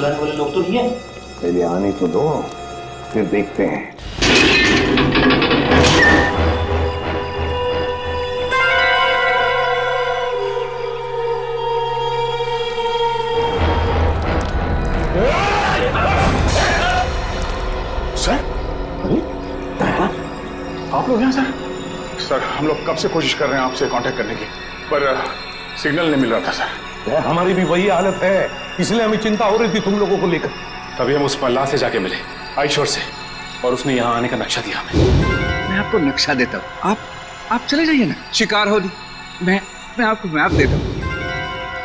चलाने वाले लोग तो नहीं है। पहले आने तो दो, फिर देखते हैं। सर, अरे आप लोग हैं सर? सर हम लोग कब से कोशिश कर रहे हैं आपसे कांटेक्ट करने की, पर सिग्नल नहीं मिल रहा था सर। हमारी भी वही हालत है, इसलिए हमें चिंता हो रही थी तुम लोगों को लेकर। तभी हम उस मल्लाह से जाके मिले आईशोर से, और उसने यहाँ आने का नक्शा दिया हमें। मैं आपको नक्शा देता हूँ, आप चले जाइए ना, शिकार हो दी। मैं आपको मैप देता हूँ।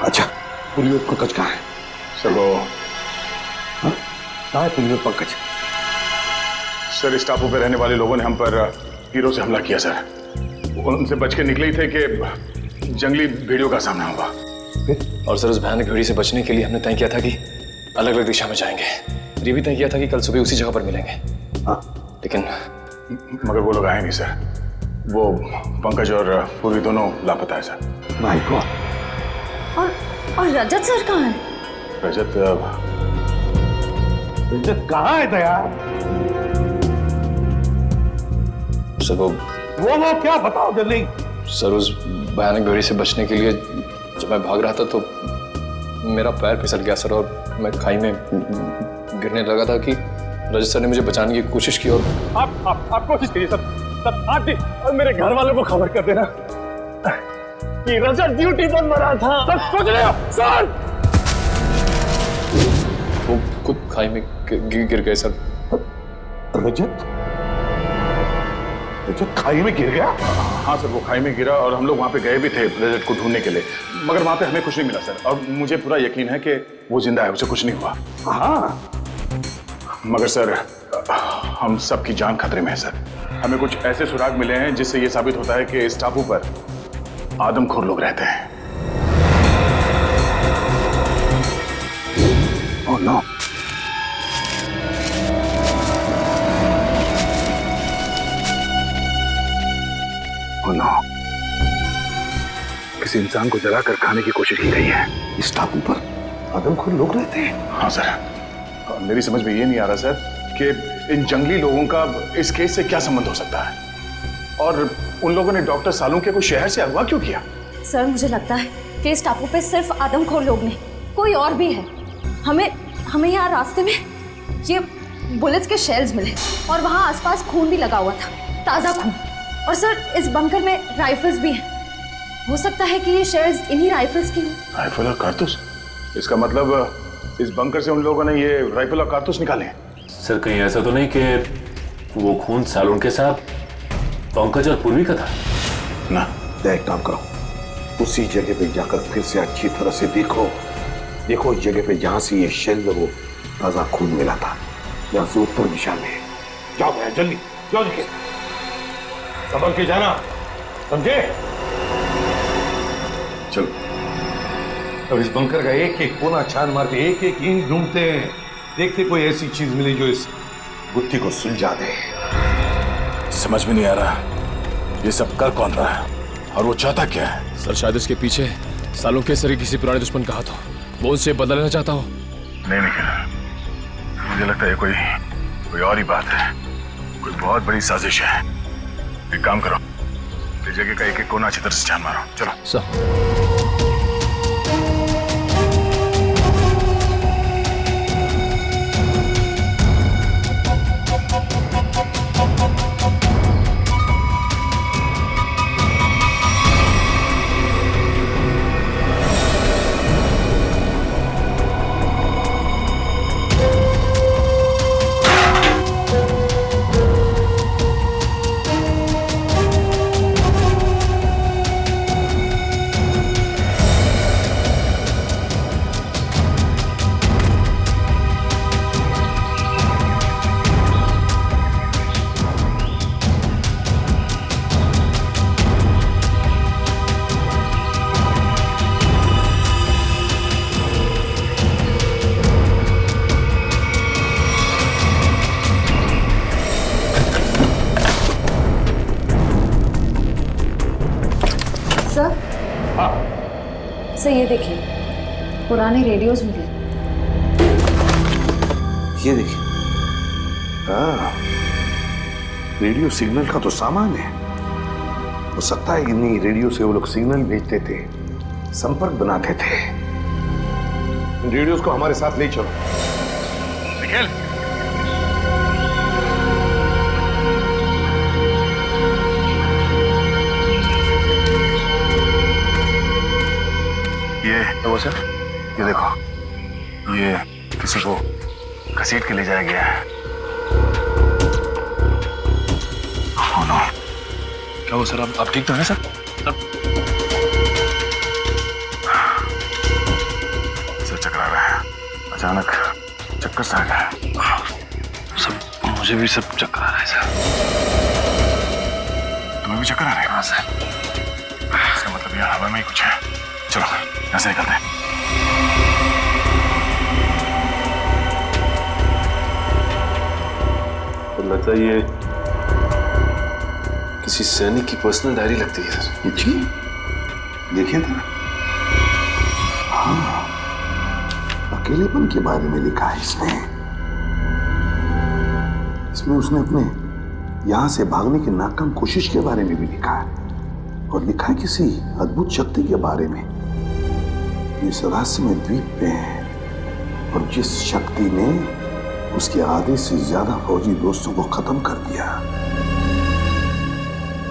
अच्छा, पुलियोत पंकज कहाँ है? सर वो कहाँ है पुलियोत पंकज? सर इस टापू पे रहने वाले लोगों ने हम पर हीरो से हमला किया सर। उनसे बच के निकले ही थे कि जंगली भेड़ियों का सामना हुआ। और सर उस भयानक भेड़ी से बचने के लिए हमने तय किया था कि अलग अलग दिशा में जाएंगे। ये भी तय किया था कि कल सुबह उसी जगह पर मिलेंगे। हाँ, लेकिन मगर वो लोग आए नहीं सर। वो पंकज और पूर्वी दोनों लापता है सर। My God. और रजत सर कहाँ है? रजत कहाँ है दया? सर वो क्या बताओ जल्दी। सर उस भयानक भेड़ी से बचने के लिए जब मैं भाग रहा था तो मेरा पैर फिसल गया सर, और मैं खाई में गिरने लगा था कि रजत सर ने मुझे बचाने की कोशिश की। और आप कोशिश कीजिए सर, आप भी और मेरे घर वालों को खबर कर देना कि रजत ड्यूटी पर मरा था। सर सोच रहे हो सर? वो खुद खाई में गिर गए सर। रजत खाई में गिर गया? हाँ सर, वो खाई में गिरा और हम लोग वहाँ पे गए भी थे रजत को ढूंढने के लिए, मगर वहाँ पे हमें कुछ नहीं मिला सर। और मुझे पूरा यकीन है कि वो जिंदा है, उसे कुछ नहीं हुआ। हाँ, मगर सर हम सबकी जान खतरे में है सर। हमें कुछ ऐसे सुराग मिले हैं जिससे ये साबित होता है कि इस टापू पर आदमखोर लोग रहते हैं। Oh no. किसी इंसान को जलाकर खाने की कोशिश की गई है। इस टापू पर आदमखोर लोग रहते हैं? हाँ सर, मेरी समझ में ये नहीं आ रहा सर कि इन जंगली लोगों का इस केस से क्या संबंध हो सकता है, और उन लोगों ने डॉक्टर सालुंके को शहर से अगवा क्यों किया? सर मुझे लगता है कि इस टापू पे सिर्फ आदमखोर लोग नहीं, कोई और भी है। हमें यहाँ रास्ते में ये बुलेट्स के शेल्स मिले और वहाँ आसपास खून भी लगा हुआ था, ताज़ा खून। और सर इस बंकर में राइफल्स भी हैं। हो सकता है कि ये शेल्स इन्हीं राइफल्स की हो। राइफल और कारतूस? इसका मतलब इस बंकर से उन लोगों ने ये राइफल और कारतूस निकाले हैं। सर कहीं ऐसा तो नहीं कि वो खून सालून के साथ पंकज और पूर्वी का था? ना। एक काम करो, उसी जगह पे जाकर फिर से अच्छी तरह से देखो उस जगह पे जहां से ये शेल वो ताजा खून मिला था, यहाँ से उत्तर दिशा में। जाओ भैया, जल्दी जाओ, देखिए संभल के जाना, समझे? चलो। अब इस बंकर का एक एक कोना छान मार के एक एक ईंट ढूंढते हैं, देखते कोई ऐसी चीज मिले जो इस गुत्थी को सुलझा दे। समझ में नहीं आ रहा ये सब कर कौन रहा है और वो चाहता क्या है? सर शायद उसके पीछे सालों के सर किसी पुराने दुश्मन का हाथ हो, वो उनसे बदला लेना चाहता हो। नहीं निखिल, मुझे लगता है कोई और ही बात है, कोई बहुत बड़ी साजिश है। एक काम करो, इस जगह का एक एक कोना अच्छी तरह से छान मारो। चलो सर सर ये देखिए, पुराने रेडियोज मिले। ये देखिए। हाँ, रेडियो सिग्नल का तो सामान है। हो सकता है इन्हीं रेडियो से वो लोग सिग्नल भेजते थे, संपर्क बनाते थे। रेडियोस को हमारे साथ ले चलो। निखिल, ये वो सर, ये देखो, ये किसी को घसीट के ले जाया गया है। Oh no. क्या वो सर, आप ठीक तो हैं सर? सर चकरा रहा है, अचानक चक्कर सा आ गया। सर मुझे भी सब चक्कर आ रहा है सर। तुम्हें भी चक्कर आ रहा है? हाँ सर। इसका मतलब यहाँ हवा में ही कुछ है। चलो यहाँ से निकलते हैं। तो लगता है ये किसी सैनिक की पर्सनल डायरी लगती है सर। जी, देखिए तो। हाँ, अकेलेपन के बारे में लिखा है इसने। इसमें उसने अपने यहां से भागने की नाकाम कोशिश के बारे में भी लिखा है, और लिखा है किसी अद्भुत शक्ति के बारे में। इस रहस्यमय द्वीप पे है, और जिस शक्ति ने उसके आधे से ज्यादा फौजी दोस्तों को खत्म कर दिया।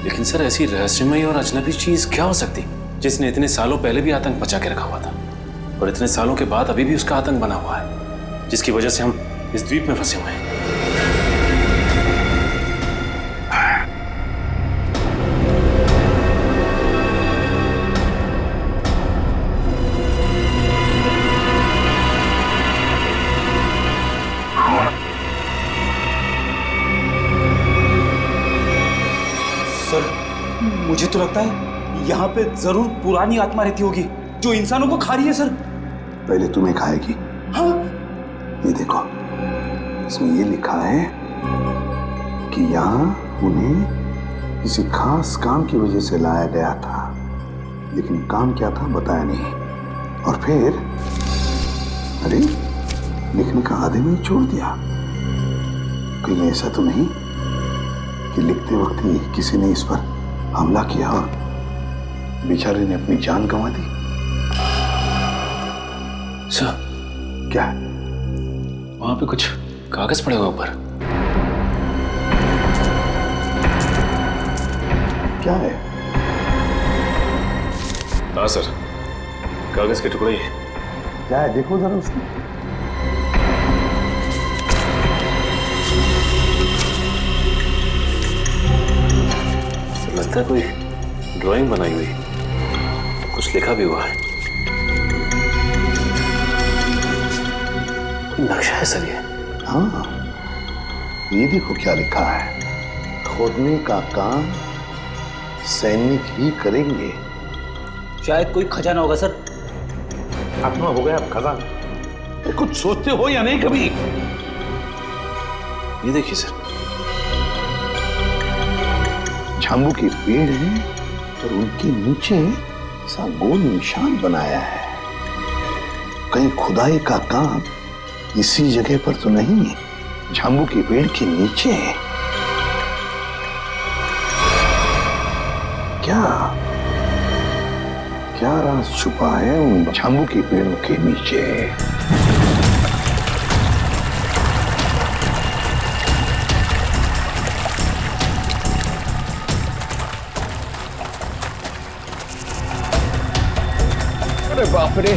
लेकिन सर ऐसी रहस्यमयी और अजनबी चीज क्या हो सकती जिसने इतने सालों पहले भी आतंक बचा के रखा हुआ था, और इतने सालों के बाद अभी भी उसका आतंक बना हुआ है, जिसकी वजह से हम इस द्वीप में फंसे हुए हैं। मुझे तो लगता है यहाँ पे जरूर पुरानी आत्मा रहती होगी जो इंसानों को खा रही है सर। पहले तुम्हें खाएगी। हाँ? ये देखो, इसमें ये लिखा है कि यहाँ उन्हें किसी खास काम की वजह से लाया गया था, लेकिन काम क्या था बताया नहीं। और फिर अरे, लिखने का आधे में ही छोड़ दिया। कहीं ऐसा तो नहीं कि लिखते वक्त ही किसी ने इस पर हमला किया और बेचारे ने अपनी जान गंवा दी? सर, क्या? वहां पे कुछ कागज पड़े हुए ऊपर। क्या है? हाँ सर, कागज के टुकड़े ही। क्या है? देखो जरा उसमें। लगता है कोई ड्राइंग बनाई हुई, कुछ लिखा भी हुआ है। नक्शा है सर ये। हाँ, ये देखो क्या लिखा है। खोदने का काम सैनिक ही करेंगे। शायद कोई खजाना होगा सर। आत्मा हो गया अब खजाना। कुछ सोचते हो या नहीं कभी? ये देखिए सर, झांबू के पेड़ हैं और उनके नीचे सा गोल निशान बनाया है। कहीं खुदाई का काम इसी जगह पर तो नहीं है, झांबू के पेड़ के नीचे है। क्या क्या राज छुपा है उन झांबू के पेड़ों के नीचे? अरे बाप रे,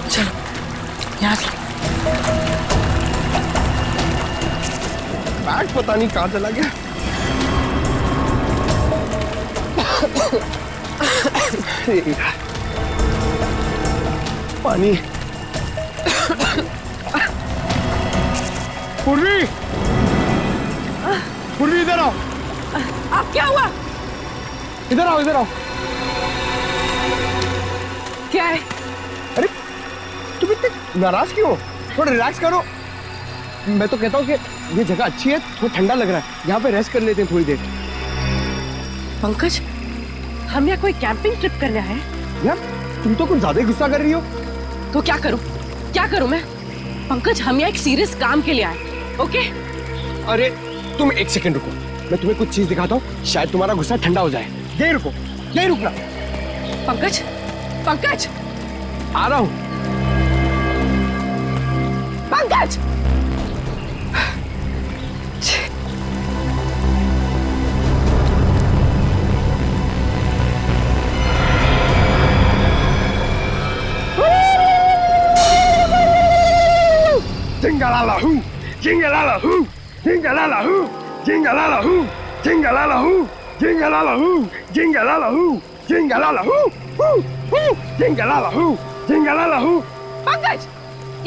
चलो यहाँ से। बैग पता नहीं कहाँ चला गया। पानी। पूर्वी, पूर्वी इधर आओ। अब क्या हुआ? इधर आओ, इधर आओ। क्या है? अरे तुम इतने नाराज क्यों हो? थोड़ा रिलैक्स करो। मैं तो कहता हूँ कि ये जगह अच्छी है, थोड़ा ठंडा लग रहा है, यहाँ पे रेस्ट कर लेते हैं थोड़ी देर। पंकज, हम यहाँ कोई कैंपिंग ट्रिप करने आए हैं? यार तुम तो कुछ ज्यादा ही गुस्सा कर रही हो। तो क्या करूँ, क्या करूँ मैं? पंकज, हम यहाँ एक सीरियस काम के लिए आए, ओके? अरे तुम एक सेकंड रुको, मैं तुम्हें कुछ चीज दिखाता हूँ, शायद तुम्हारा गुस्सा ठंडा हो जाए। यही रुको, यही रुकना। पंकज, पंकज, आ रहा हूँ। Pankaj! Jingalala-hoo, jingalala-hoo, jingalala-hoo, jingalala-hoo, jingalala-hoo, jingalala-hoo, jingalala-hoo, jingalala-hoo, hoo, hoo, jingalala-hoo, jingalala-hoo. Pankaj,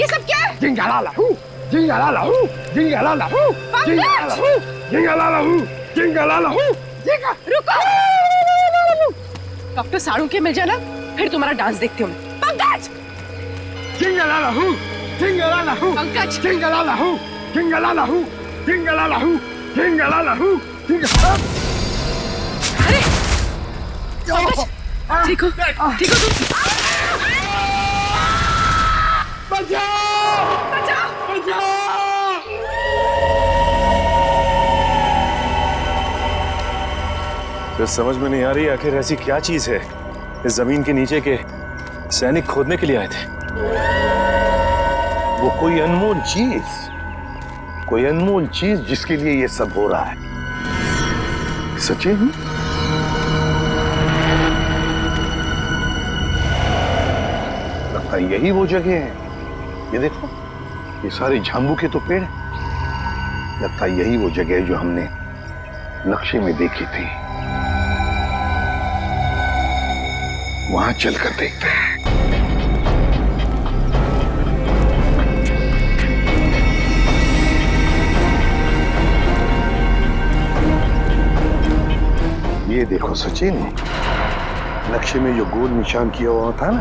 ये सब क्या है? Jingalala-hoo, jingalala-hoo, jingalala-hoo, jingalala-hoo, jingalala-hoo, jingalala-hoo, रुको! डॉक्टर साड़ू के मिल जाना, फिर तुम्हारा डांस देखती हूँ। Pankaj! jingalala-hoo, jingalala-hoo, Pankaj! jingalala-hoo, jingalala-hoo, jingalala-hoo, jingalala-hoo, jingalala-hoo. अरे! पंकज! ठीक हो तुम? बचाओ! बचाओ! तो समझ में नहीं आ रही आखिर ऐसी क्या चीज है इस जमीन के नीचे के सैनिक खोदने के लिए आए थे। वो कोई अनमोल चीज जिसके लिए ये सब हो रहा है। सचिन, लगता है यही वो जगह है। ये देखो, ये सारे झांबू के तो पेड़ हैं। लगता है यही वो जगह है जो हमने नक्शे में देखी थी। वहां चलकर देखते हैं। ये देखो सचिन, नक्शे में जो गोल निशान किया हुआ था ना,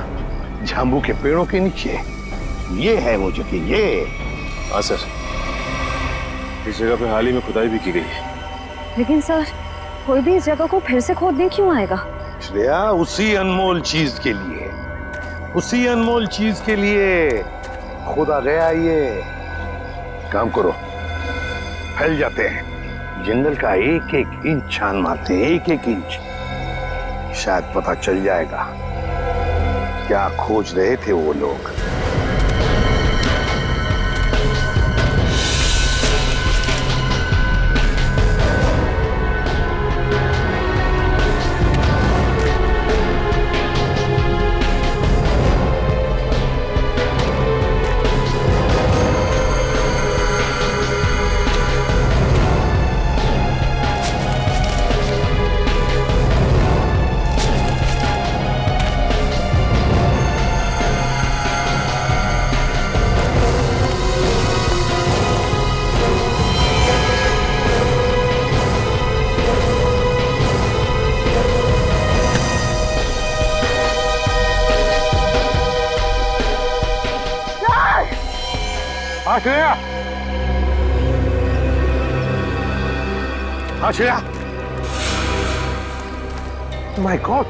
झांबू के पेड़ों के नीचे, ये है वो जगह। ये हाँ सर, इस जगह पे हाल ही में खुदाई भी की गई है। लेकिन सर, कोई भी इस जगह को फिर से खोदने क्यों आएगा? श्रेया, उसी अनमोल चीज के लिए खुदा गया। ये काम करो, फैल जाते हैं, जंगल का एक एक इंच छान मारते हैं, एक एक इंच। शायद पता चल जाएगा क्या खोज रहे थे वो लोग। श्रेया, माय गॉड,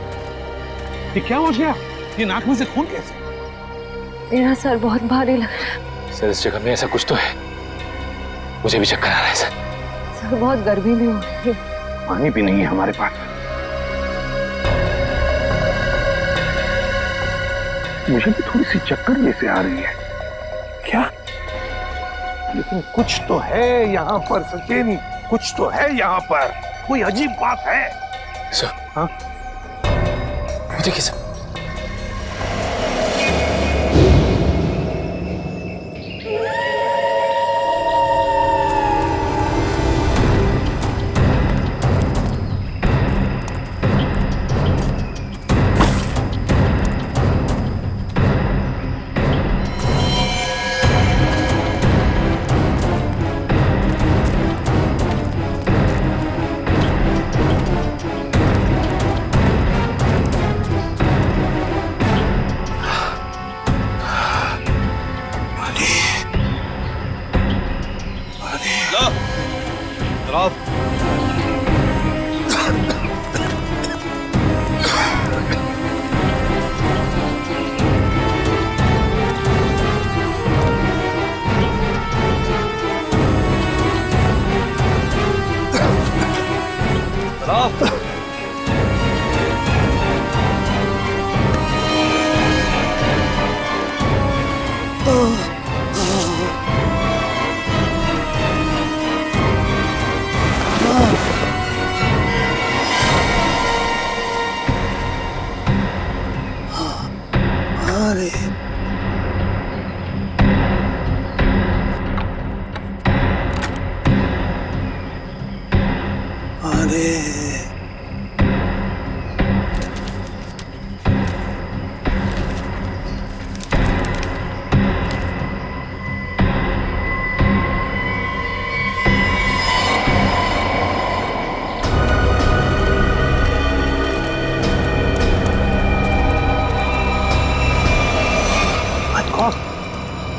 ये क्या हो गया? ये नाक में से खून कैसे? मेरा सर बहुत भारी लग रहा है। सर, इस जगह में ऐसा कुछ तो है, मुझे भी चक्कर आ रहा है सर। सर, बहुत गर्मी भी हो रही है। पानी भी नहीं है हमारे पास। मुझे भी थोड़ी सी चक्कर जैसे आ रही है। क्या? लेकिन कुछ तो है यहाँ पर सचिन, कुछ तो है यहाँ पर। कोई अजीब बात है। सर, हाँ, वो देखिए सर।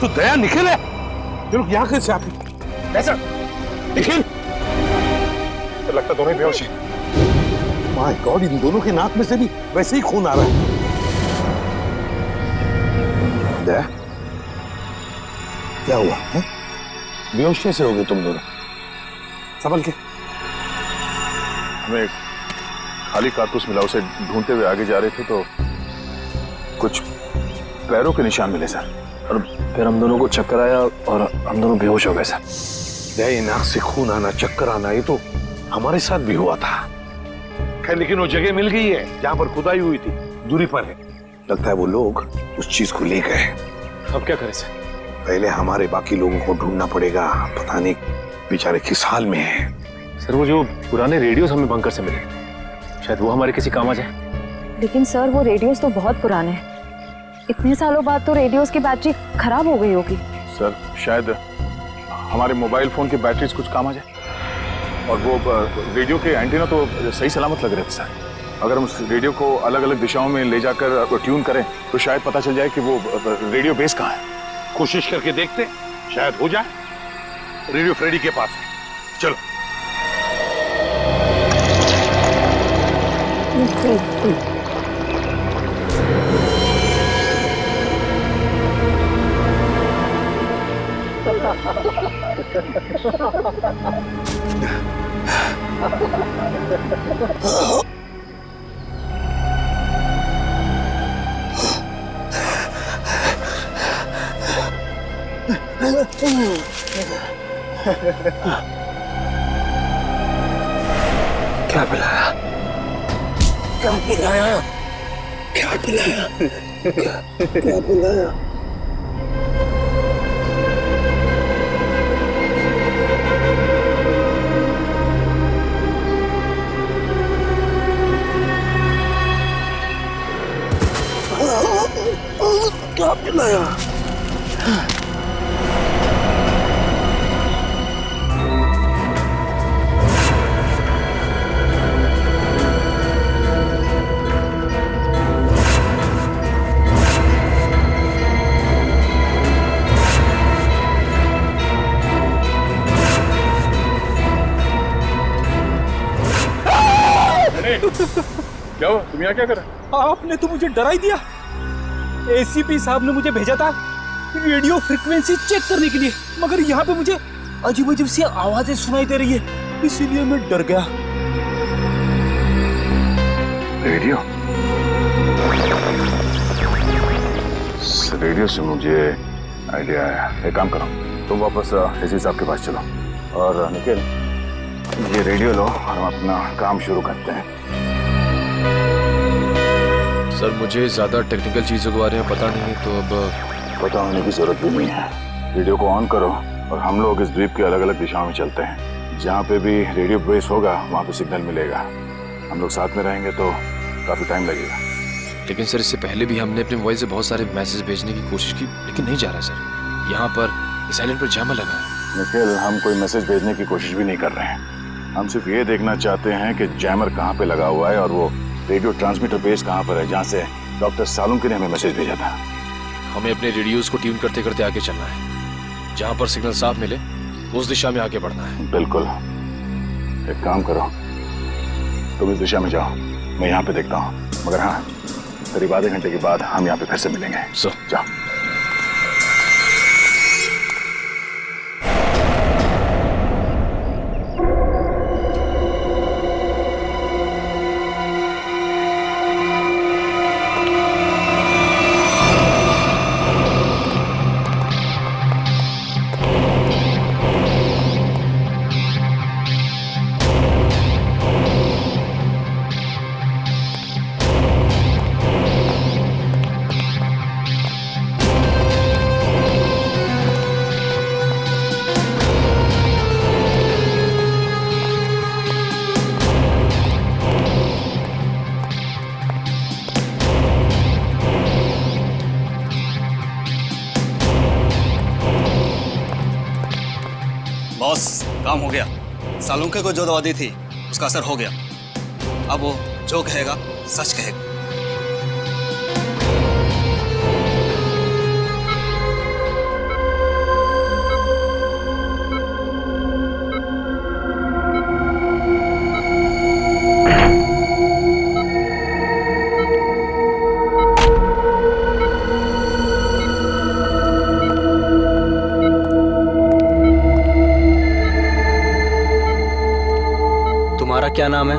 तो दया निखिल है, ये लोग यहाँ कैसे आते? ऐसा निखिल तो लगता दोनों ही बेहोश हैं। माय गॉड, इन दोनों के नाक में से भी वैसे ही खून आ रहा है। दया, क्या हुआ है? बेहोश कैसे हो गए तुम दोनों? संभल के। हमें एक खाली कारतूस मिला, उसे ढूंढते हुए आगे जा रहे थे तो कुछ पैरों के निशान मिले सर, और फिर हम दोनों को चक्कर आया और हम दोनों बेहोश हो गए सर। दया, नाक से खून आना, चक्कर आना, ये तो हमारे साथ भी हुआ था। खैर, लेकिन वो जगह मिल गई है जहां पर खुदाई हुई थी, दूरी पर है। लगता है वो लोग उस चीज को ले गए। अब क्या करें सर? पहले हमारे बाकी लोगों को ढूंढना पड़ेगा, पता नहीं बेचारे किस हाल में है। सर वो जो पुराने रेडियोस हमें बंकर से मिले, शायद वो हमारे किसी काम आ जाए। लेकिन सर वो रेडियोस तो बहुत पुराने हैं, इतने सालों बाद तो रेडियोस की बैटरी खराब हो गई होगी। सर शायद हमारे मोबाइल फोन की बैटरीज कुछ काम आ जाए, और वो रेडियो के एंटीना तो सही सलामत लग रहे थे सर। अगर हम उस रेडियो को अलग अलग दिशाओं में ले जाकर ट्यून करें तो शायद पता चल जाए कि वो रेडियो बेस कहाँ है। कोशिश करके देखते, शायद हो जाए। रेडियो फ्रेडी के पास है, चलो। क्या पिलाया? क्या पिलाया? क्या पिलाया? क्या पिलाया? क्या पिलाया? क्या हुआ? तुम यहाँ क्या कर रहे हो? आपने तो मुझे डरा ही दिया। एसीपी साहब ने मुझे भेजा था रेडियो फ्रीक्वेंसी चेक करने के लिए, मगर यहाँ पे मुझे अजीब अजीब सी आवाजें सुनाई दे रही है, इसीलिए मैं डर गया। रेडियो? रेडियो से मुझे आइडिया आया। एक काम करो, तुम वापस एसी साहब के पास चलो, और निखिल ये रेडियो लो और हम अपना काम शुरू करते हैं। सर मुझे ज़्यादा टेक्निकल चीज़ों के बारे में पता नहीं, तो अब पता होने की जरूरत भी नहीं है। रेडियो को ऑन करो और हम लोग इस द्वीप के अलग अलग दिशाओं में चलते हैं। जहाँ पे भी रेडियो बेस होगा वहाँ पे सिग्नल मिलेगा। हम लोग साथ में रहेंगे तो काफ़ी टाइम लगेगा। लेकिन सर इससे पहले भी हमने अपने मोबाइल से बहुत सारे मैसेज भेजने की कोशिश की, लेकिन नहीं जा रहा सर। यहाँ पर साइलेंट पर जैमर लगा है। निखिल, हम कोई मैसेज भेजने की कोशिश भी नहीं कर रहे हैं। हम सिर्फ ये देखना चाहते हैं कि जैमर कहाँ पे लगा हुआ है और वो रेडियो ट्रांसमीटर बेस कहाँ पर है, जहाँ से डॉक्टर सालुंकी ने हमें मैसेज भेजा था। हमें अपने रेडियोस को ट्यून करते करते आगे चलना है। जहाँ पर सिग्नल साफ मिले उस दिशा में आगे बढ़ना है। बिल्कुल। एक काम करो, तुम इस दिशा में जाओ, मैं यहाँ पे देखता हूँ। मगर हाँ, करीब आधे घंटे के बाद हम यहाँ पे फिर से मिलेंगे। जाओ। बॉस, काम हो गया। सालुंखे को जो दवा दी थी उसका असर हो गया। अब वो जो कहेगा सच कहेगा। तुम्हारा क्या नाम है?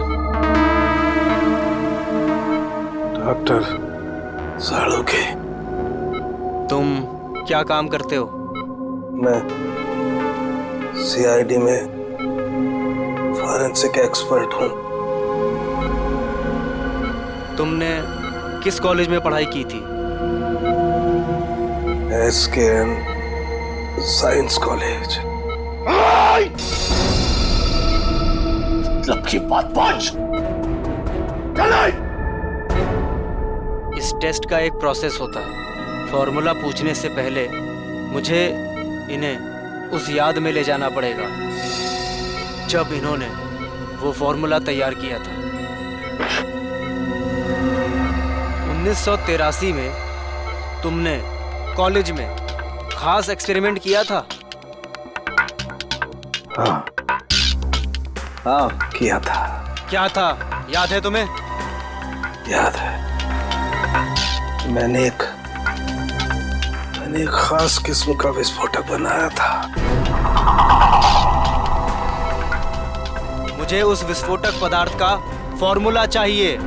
डॉक्टर सालुंखे। तुम क्या काम करते हो? मैं सीआईडी में फॉरेंसिक एक्सपर्ट हूँ। तुमने किस कॉलेज में पढ़ाई की थी? SKN science college. मतलब की बात पांच। इस टेस्ट का एक प्रोसेस होता है। फॉर्मूला पूछने से पहले मुझे इन्हें उस याद में ले जाना पड़ेगा जब इन्होंने वो फॉर्मूला तैयार किया था। 1983 में तुमने कॉलेज में खास एक्सपेरिमेंट किया था? हाँ, किया था। क्या था, याद है तुम्हें? याद है। मैंने एक खास किस्म का विस्फोटक बनाया था। मुझे उस विस्फोटक पदार्थ का फॉर्मूला चाहिए।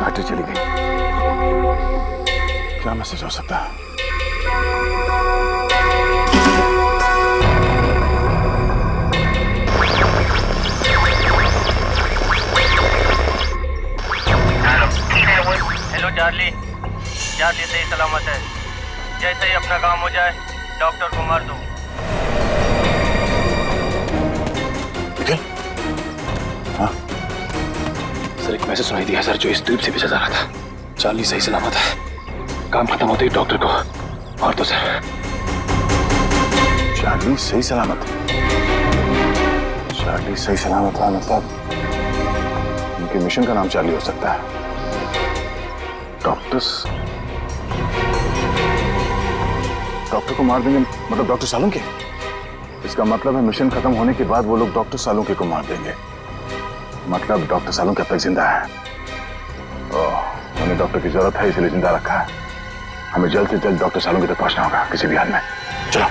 बैटरी चली गई। क्या मैसेज हो सकता है? हेलो चार्ली, चार्ली सही सलामत है। जैसे ही अपना काम हो जाए डॉक्टर को मार दो। हाँ सर, एक मैसेज सुनाई दिया सर, जो इस द्वीप से भेजा जा रहा था। चार्ली सही सलामत है। काम खत्म होते ही डॉक्टर को मार दो सर। चार्ली सही सलामत है? चार्ली सही सलामत है मतलब उनके मिशन का नाम चार्ली हो सकता है। डॉक्टर को मार देंगे मतलब डॉक्टर सालुंखे? इसका मतलब है मिशन खत्म होने के बाद वो लोग डॉक्टर सालुंखे को मार देंगे। मतलब डॉक्टर सालुंखे अब तक जिंदा है। उन्हें डॉक्टर की जरूरत है इसलिए जिंदा रखा है। हमें जल्द से जल्द डॉक्टर सालुंखे तक पहुंचना होगा किसी भी हाल में। चलो।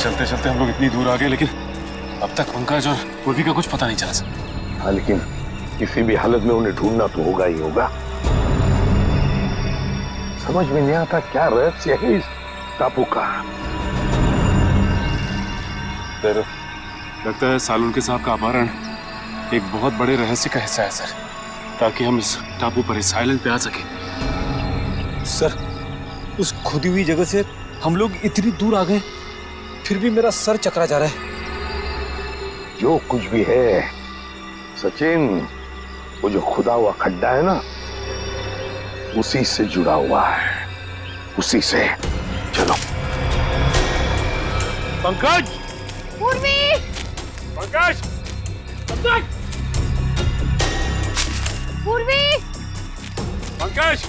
चलते चलते हम लोग इतनी दूर आ गए, लेकिन अब तक पंकज और पूर्वी का कुछ पता नहीं चला सर। हाँ, लेकिन किसी भी हालत में उन्हें ढूंढना तो होगा ही होगा। समझ में नहीं आता क्या रहस्य है इस टापू का। सर लगता है सालुन के साहब का अपहरण एक बहुत बड़े रहस्य का हिस्सा है सर, ताकि हम इस टापू पर इस आइलैंड पे आ सके। सर उस खुदी हुई जगह से हम लोग इतनी दूर आ गए, फिर भी मेरा सर चकरा जा रहा है। जो कुछ भी है सचिन, वो जो खुदा हुआ खड्डा है ना, उसी से जुड़ा हुआ है, उसी से। चलो। पंकज! पूर्वी! पंकज! पंकज! पूर्वी! पंकज!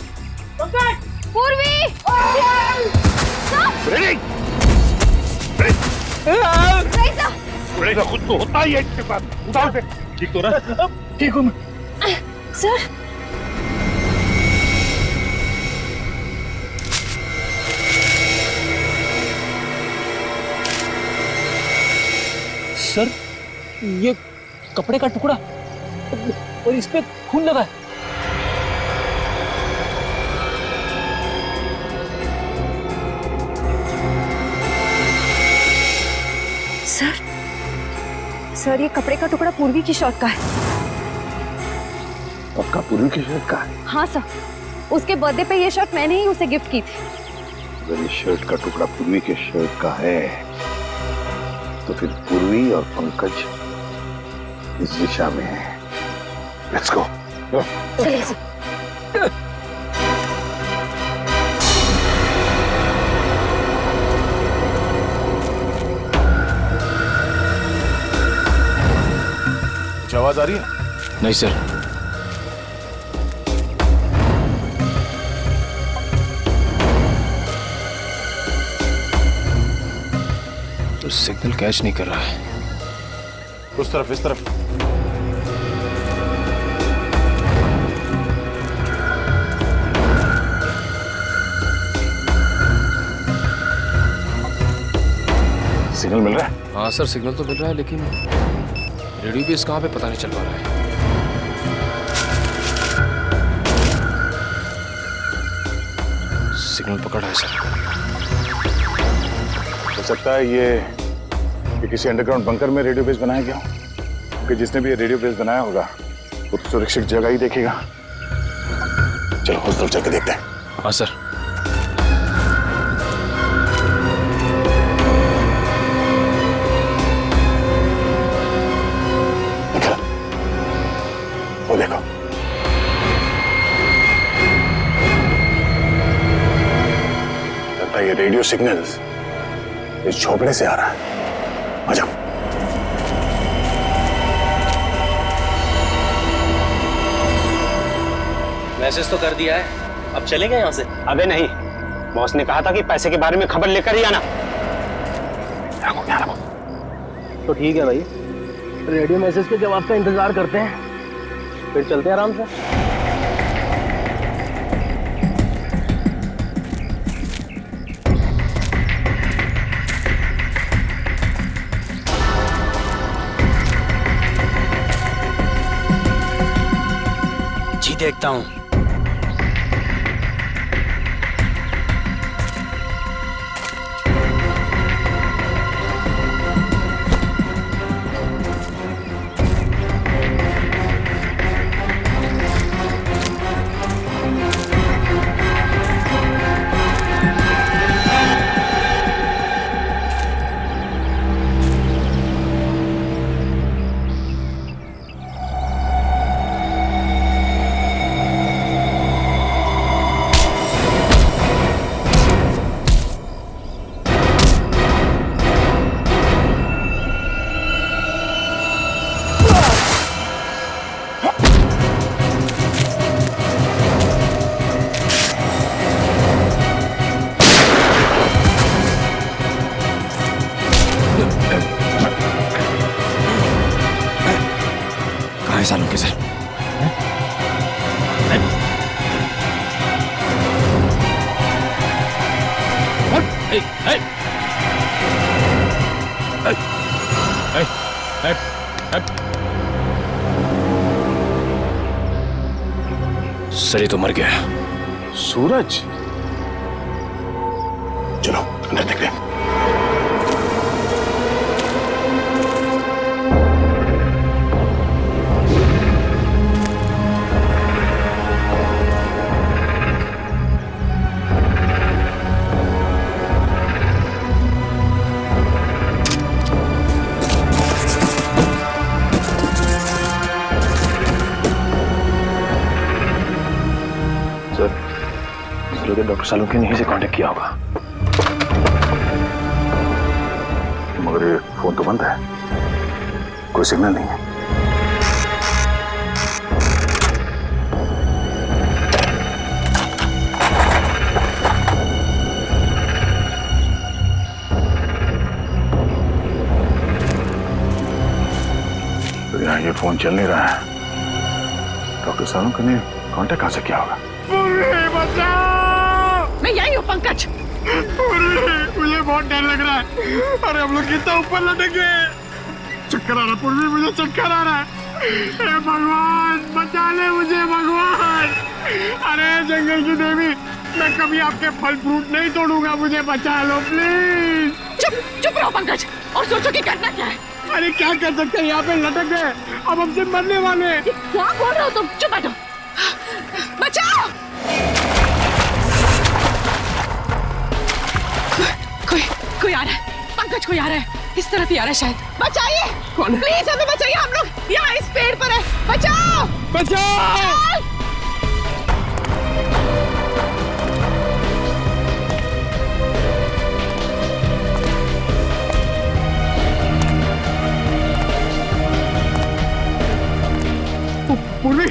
पंकज! पूर्वी! खुद तो होता ही है इसके पास। उठाओ से। ठीक तो रहा? ठीक हूँ मैं। सर सर ये कपड़े का टुकड़ा और इस पे खून लगा है। सर ये कपड़े का टुकड़ा पूर्वी की शर्ट का है। पक्का पूर्वी की शर्ट का है? हाँ सर, उसके बर्थडे पे ये शर्ट मैंने ही उसे गिफ्ट की थी। अगर ये शर्ट का टुकड़ा पूर्वी के शर्ट का है तो फिर पूर्वी और पंकज इस दिशा में है। Let's go. चलिए सर। कुछ आवाज आ रही है? नहीं सर। तो सिग्नल कैच नहीं कर रहा है। उस तरफ, इस तरफ। सिग्नल मिल रहा है? हाँ सर सिग्नल तो मिल रहा है, लेकिन रेडियो बेस कहाँ पे पता नहीं चल पा रहा है। सिग्नल पकड़ा है सर। हो सकता है ये किसी अंडरग्राउंड बंकर में रेडियो बेस बनाया गया हो, क्योंकि जिसने भी ये रेडियो बेस बनाया होगा वो तो सुरक्षित जगह ही देखेगा। चलो उस तरफ चल के देखते हैं। हाँ सर। वो देखो, लगता है ये रेडियो सिग्नल्स इस झोपड़े से आ रहा है। आ जाओ। मैसेज तो कर दिया है, अब चलेंगे यहाँ से? अबे नहीं, बॉस ने कहा था कि पैसे के बारे में खबर लेकर ही आना। तो ठीक है भाई, रेडियो मैसेज के जवाब का इंतजार करते हैं, फिर चलते हैं आराम से। जी देखता हूँ। सालों के सर। सर ये तो मर गया। सूरज? अंदर देखते हैं। डॉक्टर सालुंके ने यहीं से कांटेक्ट किया होगा, मगर ये फोन तो बंद है, कोई सिग्नल नहीं है। तो यहाँ ये फोन चल नहीं रहा है, डॉक्टर सालुंके ने कांटेक्ट कहाँ से किया होगा? मैं यही हूँ पंकज। मुझे बहुत डर लग रहा है। अरे हम लोग कितना ऊपर लटके, चक्कर आ रहा पूर्वी, मुझे चक्कर आ रहा है। हे भगवान बचा ले मुझे भगवान। अरे जंगल की देवी, मैं कभी आपके फल फ्रूट नहीं तोड़ूंगा, मुझे बचा लो प्लीज। चुप रहो पंकज और सोचो कि करना क्या है। अरे क्या कर सकते हैं, यहाँ पे लटक गए, अब हमसे मरने वाले। क्या बोल रहे हो तुम? चुप बैठो। बचाओ। कोई आ रहा है पंकज, कोई आ रहा है, इस तरफ ही आ रहा है शायद। बचाइए, कौन? प्लीज हमें बचाइए, हम लोग यहाँ इस पेड़ पर है। बचाओ बचाओ। पूर्वी,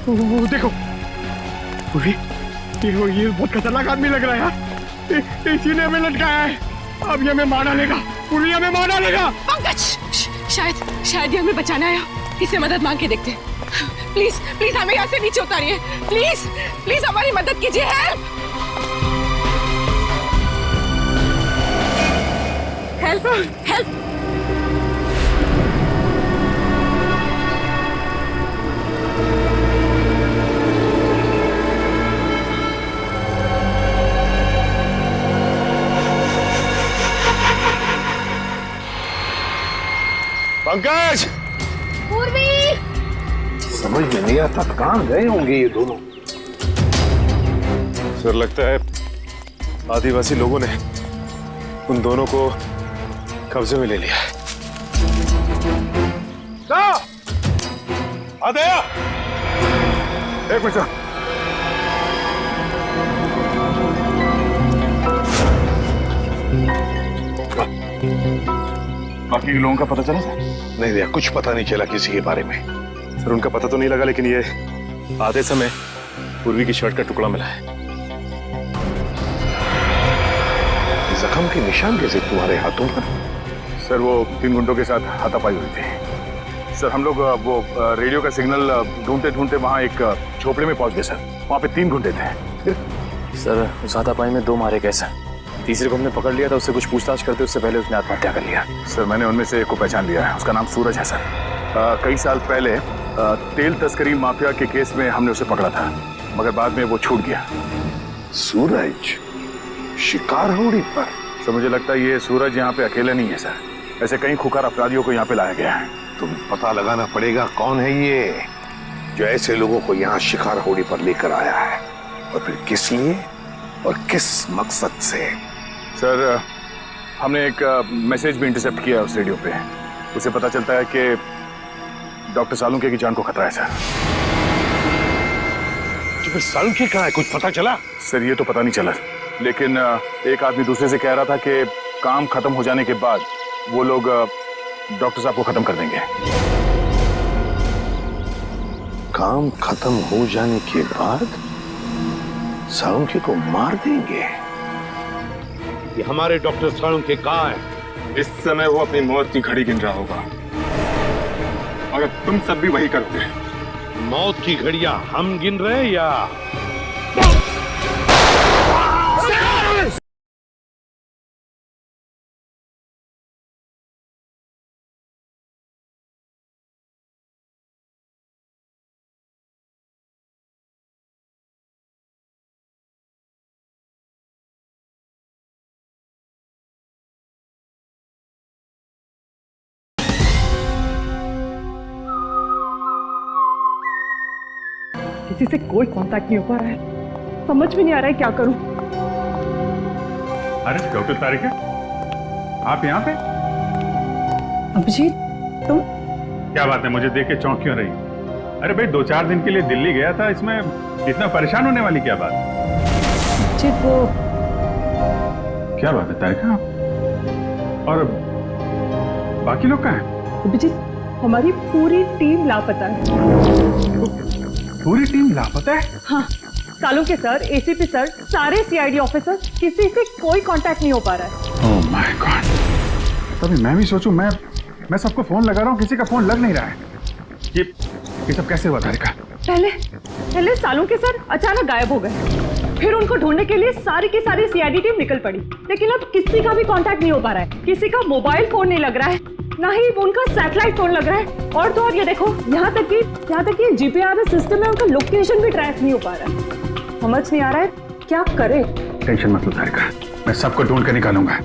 वो देखो पूर्वी, ये बहुत खतरनाक आदमी लग रहा है यार। इसी ने हमें लटकाया है, अब ये हमें मार डालेगा। पूर्वी हमें मार डालेगा। पंकज शायद ये हमें बचाना है, इससे मदद मांग के देखते हैं। प्लीज प्लीज हमें यहाँ से नीचे उतारिए, प्लीज प्लीज हमारी मदद कीजिए। Help help help. Pankaj! Purvi! समझ में नहीं आता कहां गए होंगे ये दोनों। सर लगता है आदिवासी लोगों ने उन दोनों को कब्जे में ले लिया है। आदया! एक मिनट। बाकी के लोगों का पता चला सर? नहीं भैया, कुछ पता नहीं चला किसी के बारे में। सर उनका पता तो नहीं लगा, लेकिन ये आधे समय पूर्वी की शर्ट का टुकड़ा मिला है। जख्म के निशान कैसे तुम्हारे हाथों पर? सर वो 3 गुंडों के साथ हाथापाई हुई थी। सर हम लोग वो रेडियो का सिग्नल ढूंढते ढूंढते वहाँ एक झोपड़े में पहुंच गए सर। वहाँ पे 3 गुंडे थे। सर उस हाथापाई में 2 मारे गए सर। तीसरे को हमने पकड़ लिया था, उससे कुछ पूछताछ करते उससे पहले उसने आत्महत्या कर लिया। सर मैंने उनमें से एक को पहचान लिया है, उसका नाम सूरज है सर। कई साल पहले तेल तस्करी माफिया के केस में हमने उसे पकड़ा था, मगर बाद में वो छूट गया। सूरज शिकार होड़ी पर? सर मुझे लगता है ये सूरज यहाँ पे अकेले नहीं है सर, ऐसे कई खुखार अपराधियों को यहाँ पे लाया गया है। तुम पता लगाना पड़ेगा कौन है ये जो ऐसे लोगों को यहाँ शिकार होड़ी पर लेकर आया है, और फिर किस लिए और किस मकसद से। सर हमने एक मैसेज भी इंटरसेप्ट किया उस रेडियो पे, उसे पता चलता है कि डॉक्टर सालुंके की जान को खतरा है सर। तो फिर सालुंके कहाँ है, कुछ पता चला? सर ये तो पता नहीं चला, लेकिन एक आदमी दूसरे से कह रहा था कि काम खत्म हो जाने के बाद वो लोग डॉक्टर साहब को खत्म कर देंगे। काम खत्म हो जाने के बाद सालुंके को मार देंगे? ये हमारे डॉक्टर सालुंके कहाँ है? इस समय वो अपनी मौत की घड़ी गिन रहा होगा, अगर तुम सब भी वही करते। मौत की घड़ियां हम गिन रहे या किसी से कोई कांटेक्ट नहीं हो पा रहा है, समझ में नहीं आ रहा है क्या करूं। अरे डॉक्टर तारिका, आप यहाँ पे? अभिजीत, तुम? क्या बात है, मुझे देख के चौंक क्यों रही? अरे भाई 2-4 दिन के लिए दिल्ली गया था, इसमें इतना परेशान होने वाली क्या बात? अभिजीत, वो क्या बात है तारिका? और बाकी लोग कहाँ हैं? अभिजीत, हमारी पूरी टीम लापता है। पूरी टीम लापता है? हाँ, सालुंके सर, एसीपी सर, सारे सीआईडी ऑफिसर, किसी से कोई कांटेक्ट नहीं हो पा रहा है। ओह माय गॉड, तभी मैं भी सोचूं, मैं सबको फोन लगा रहा हूँ, किसी का फोन लग नहीं रहा है। ये सब कैसे हुआ तारिका? पहले सालुंके सर अचानक गायब हो गए, फिर उनको ढूंढने के लिए सारी की सारी सीआईडी टीम निकल पड़ी, लेकिन अब किसी का भी कांटेक्ट नहीं हो पा रहा है। किसी का मोबाइल फोन नहीं लग रहा है, ना ही उनका सैटेलाइट फोन लग रहा है, और तो और ये देखो, यहाँ तक कि जीपीआरएस सिस्टम में उनका लोकेशन भी ट्रैक नहीं हो पा रहा है। समझ नहीं आ रहा है क्या करे। टेंशन मत लो तारिका, मैं सबको ढूंढ कर निकालूंगा।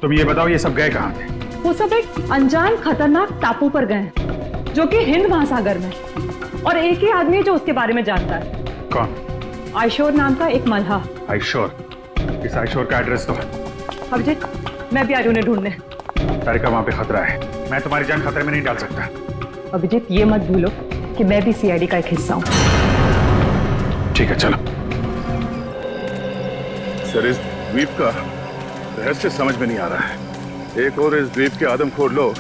तुम ये बताओ, ये सब गए कहाँ थे? वो सब एक अनजान खतरनाक टापू पर गए हैं, जो कि हिंद महासागर में, और एक ही आदमी है जो उसके बारे में जानता है। कौन? आयशोर नाम का एक मल्हा। आयशोर? इस आयशोर का एड्रेस तो? अभिजीत, मैं भी आ रही हूं उन्हें ढूंढने। तारिका, वहां पे खतरा है, मैं तुम्हारी जान खतरे में नहीं डाल सकता। अभिजीत, ये मत भूलो कि मैं भी सीआईडी का एक हिस्सा हूं। ठीक है, चलो। सर, इस द्वीप का रहस्य समझ में नहीं आ रहा है। एक और इस द्वीप के आदमखोर लोग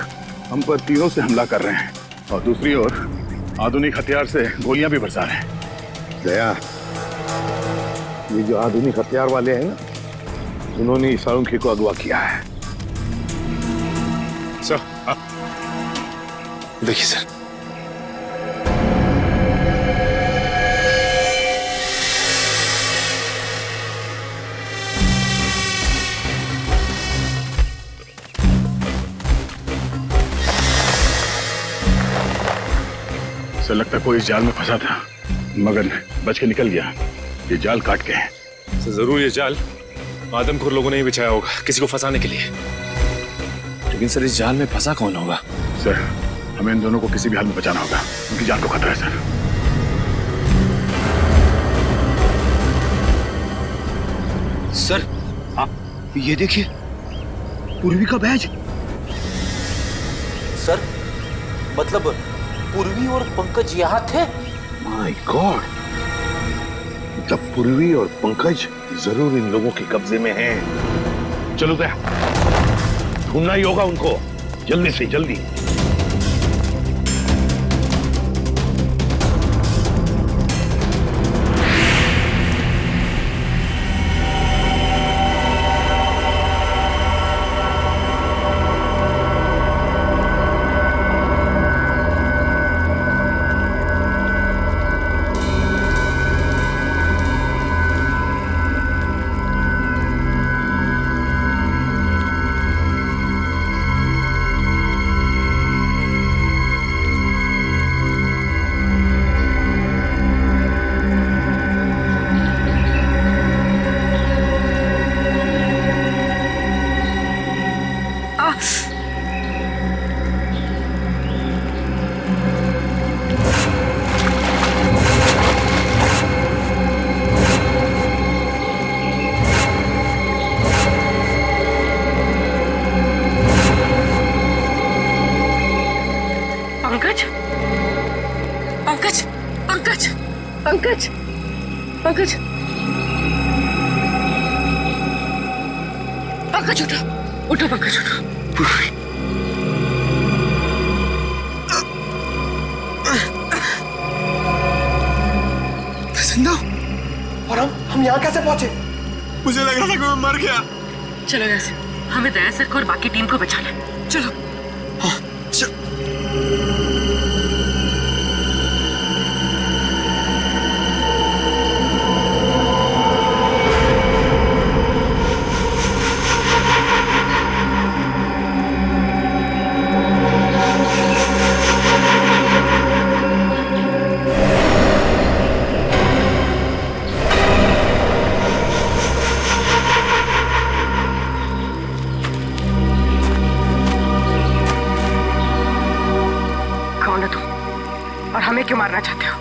हम पर तीरों से हमला कर रहे हैं, और दूसरी ओर आधुनिक हथियार से गोलियां भी बरसा रहे हैं। दया, ये जो आधुनिक हथियार वाले हैं ना, उन्होंने सालुंके को अगवा किया है। सर, देखिए सर, सर लगता कोई इस जाल में फंसा था, मगर बच के निकल गया। ये जाल काट के है। सर जरूर ये जाल आदमखोर लोगों ने ही बिछाया होगा किसी को फंसाने के लिए। लेकिन सर इस जाल में फंसा कौन होगा? सर, हमें इन दोनों को किसी भी हाल में बचाना होगा, उनकी जान को खतरा है। सर, ये देखिए, पूर्वी का बैज। सर, मतलब पूर्वी और पंकज यहाँ थे? माय गॉड, मतलब पूर्वी और पंकज जरूर इन लोगों के कब्जे में हैं। चलो दया, ढूंढना ही होगा उनको, जल्दी से जल्दी। पंकज, पंकज, पंकज उठो, उठो पंकज उठो। जिंदा? और हम यहाँ कैसे पहुंचे? मुझे लग रहा था कि मैं मर गया। चलो यहाँ से, हमें दया सर को और बाकी टीम को बचाना है। चलो। हाँ, क्यों मारना चाहते हो?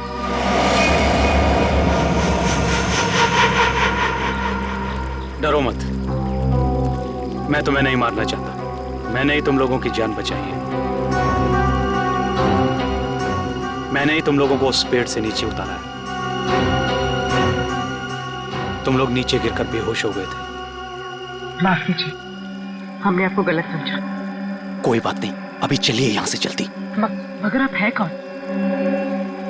डरो मत, मैं तुम्हें नहीं मारना चाहता। मैंने ही तुम लोगों की जान बचाई है। मैंने ही तुम लोगों को उस पेड़ से नीचे उतारा है। तुम लोग नीचे गिरकर बेहोश हो गए थे। माफ कीजिए, हमने आपको गलत समझा। कोई बात नहीं, अभी चलिए यहाँ से जल्दी। मगर आप है कौन?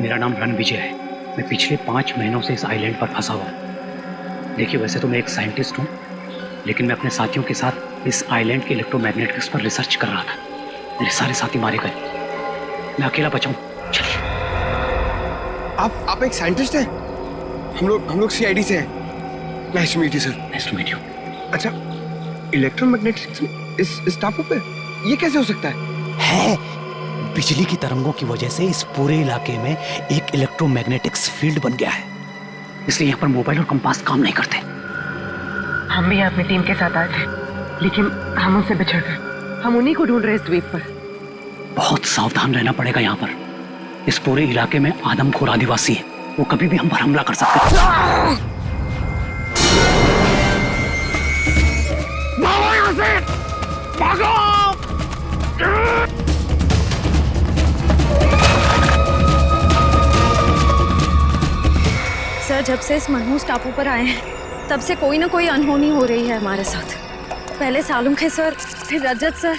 मेरा नाम रणविजय है। मैं पिछले 5 महीनों से इस आइलैंड पर फंसा हुआ हूँ। देखिए, वैसे तो मैं एक साइंटिस्ट हूँ, लेकिन मैं अपने साथियों के साथ इस आइलैंड के इलेक्ट्रोमैग्नेटिक्स पर रिसर्च कर रहा था। मेरे सारे साथी मारे गए, मैं अकेला बचा हूँ। चलिए। आप एक साइंटिस्ट हैं? हम लोग सीआईडी से हैं। Nice to meet you sir. Nice to meet you. अच्छा, इलेक्ट्रोमैग्नेटिक्स इस टापू पे ये कैसे हो सकता है? बिजली की तरंगों की वजह से इस पूरे इलाके में एक इलेक्ट्रोमैग्नेटिक्स फील्ड बन गया है, इसलिए यहाँ पर मोबाइल और कंपास काम नहीं करते। हम भी अपनी टीम के साथ आए थे, लेकिन हम उनसे बिछड़ गए। हम उन्हीं को ढूंढ रहे इस द्वीप पर। बहुत सावधान रहना पड़ेगा यहाँ पर। इस पूरे इलाके में आदमखोर आदिवासी है, वो कभी भी हम पर हमला कर सकते हैं। भागो यहाँ से! भागो! सर, जब से इस मनहूस टापू पर आए हैं, तब से कोई ना कोई अनहोनी हो रही है हमारे साथ। पहले सालुंखे सर, फिर रजत सर,